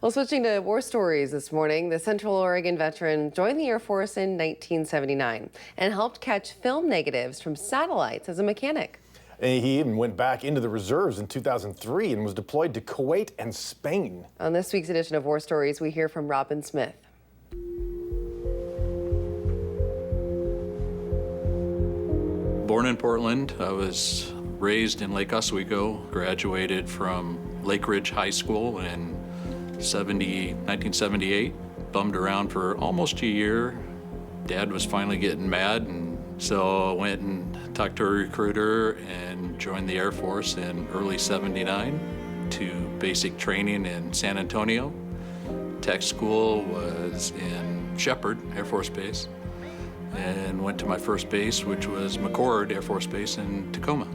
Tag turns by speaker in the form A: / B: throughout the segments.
A: Well, switching to war stories this morning, the Central Oregon veteran joined the Air Force in 1979 and helped catch film negatives from satellites as a mechanic.
B: And he even went back into the reserves in 2003 and was deployed to Kuwait and Spain.
A: On this week's edition of War Stories, we hear from Robin Smith.
C: Born in Portland, I was raised in Lake Oswego, graduated from Lake Ridge High School in 1978. Bummed around for almost a year. Dad was finally getting mad, and so I went and talked to a recruiter and joined the Air Force in early '79 to basic training in San Antonio. Tech school was in Shepherd Air Force Base, and went to my first base, which was McChord Air Force Base in Tacoma.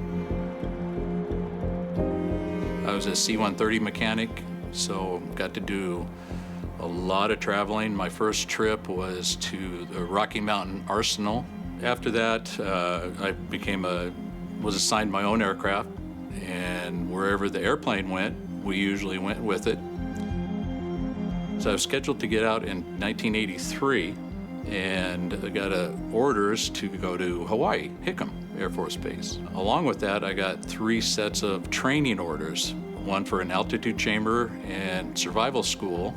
C: I was a C-130 mechanic, so got to do a lot of traveling. My first trip was to the Rocky Mountain Arsenal. After that, I was assigned my own aircraft, and wherever the airplane went, we usually went with it. So I was scheduled to get out in 1983, and I got orders to go to Hawaii, Hickam Air Force Base. Along with that, I got 3 sets of training orders, one for an altitude chamber and survival school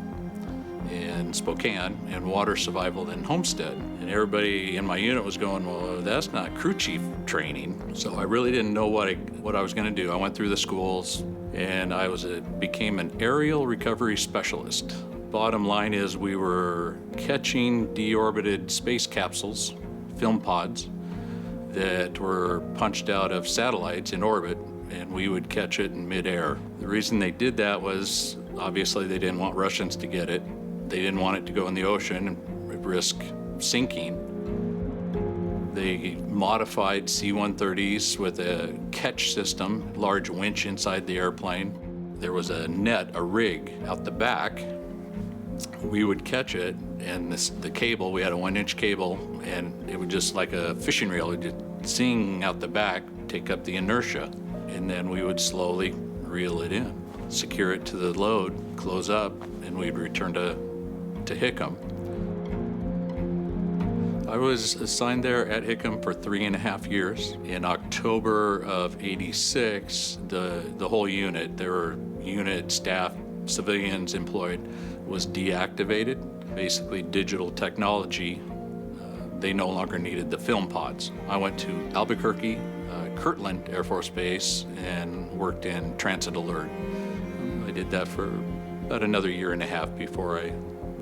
C: in Spokane, and water survival in Homestead. And everybody in my unit was going, well, that's not crew chief training. So I really didn't know what I was gonna do. I went through the schools, and I became an aerial recovery specialist. Bottom line is we were catching deorbited space capsules, film pods, that were punched out of satellites in orbit, and we would catch it in midair. The reason they did that was obviously they didn't want Russians to get it. They didn't want it to go in the ocean and risk sinking. They modified C-130s with a catch system, large winch inside the airplane. There was a net, a rig out the back. We would catch it, and the cable, we had a 1-inch cable, and it would just like a fishing reel, it would just sing out the back, take up the inertia, and then we would slowly reel it in, secure it to the load, close up, and we'd return to Hickam. I was assigned there at Hickam for 3.5 years. In October of '86, the whole unit, there were unit staff, civilians employed, was deactivated. Basically digital technology, they no longer needed the film pods. I went to Albuquerque, Kirtland Air Force Base, and worked in transit alert. I did that for about another 1.5 years before I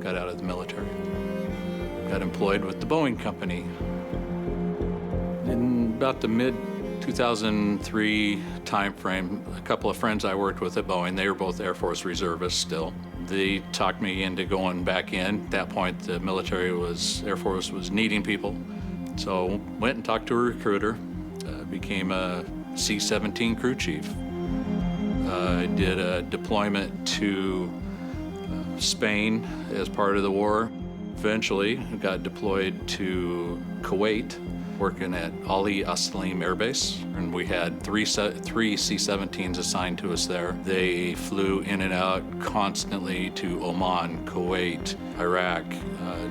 C: got out of the military. Got employed with the Boeing Company. In about the mid-2003 timeframe, a couple of friends I worked with at Boeing, they were both Air Force reservists still. They talked me into going back in. At that point, the Air Force was needing people. So went and talked to a recruiter, became a C-17 crew chief. I did a deployment to Spain as part of the war. Eventually got deployed to Kuwait, working at Ali Assalim Air Base, and we had three C-17s assigned to us there. They flew in and out constantly to Oman, Kuwait, Iraq,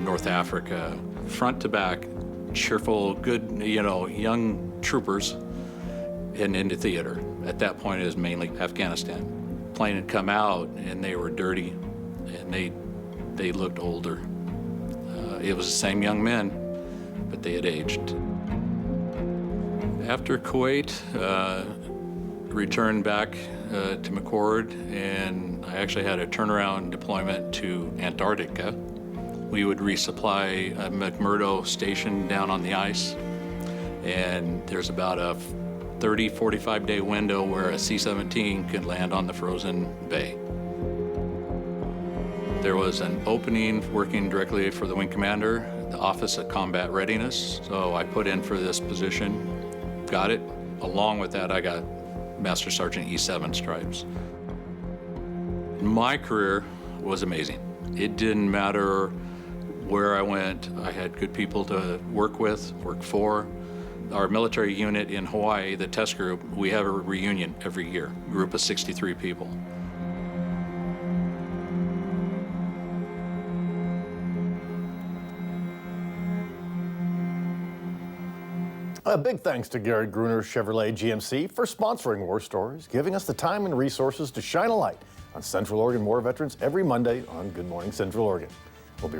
C: North Africa, front to back, cheerful, good, young troopers, and into theater. At that point, it was mainly Afghanistan. Plane had come out, and they were dirty, and they looked older. It was the same young men, but they had aged. After Kuwait, returned back to McChord, and I actually had a turnaround deployment to Antarctica. We would resupply a McMurdo station down on the ice, and there's about a 30-45 day window where a C-17 could land on the frozen bay. There was an opening working directly for the wing commander, the Office of Combat Readiness, so I put in for this position, got it. Along with that, I got Master Sergeant E7 stripes. My career was amazing. It didn't matter where I went. I had good people to work with, work for. Our military unit in Hawaii, the test group, we have a reunion every year, group of 63 people.
B: A big thanks to Garrett Gruner Chevrolet GMC for sponsoring War Stories, giving us the time and resources to shine a light on Central Oregon War veterans every Monday on Good Morning Central Oregon. We'll be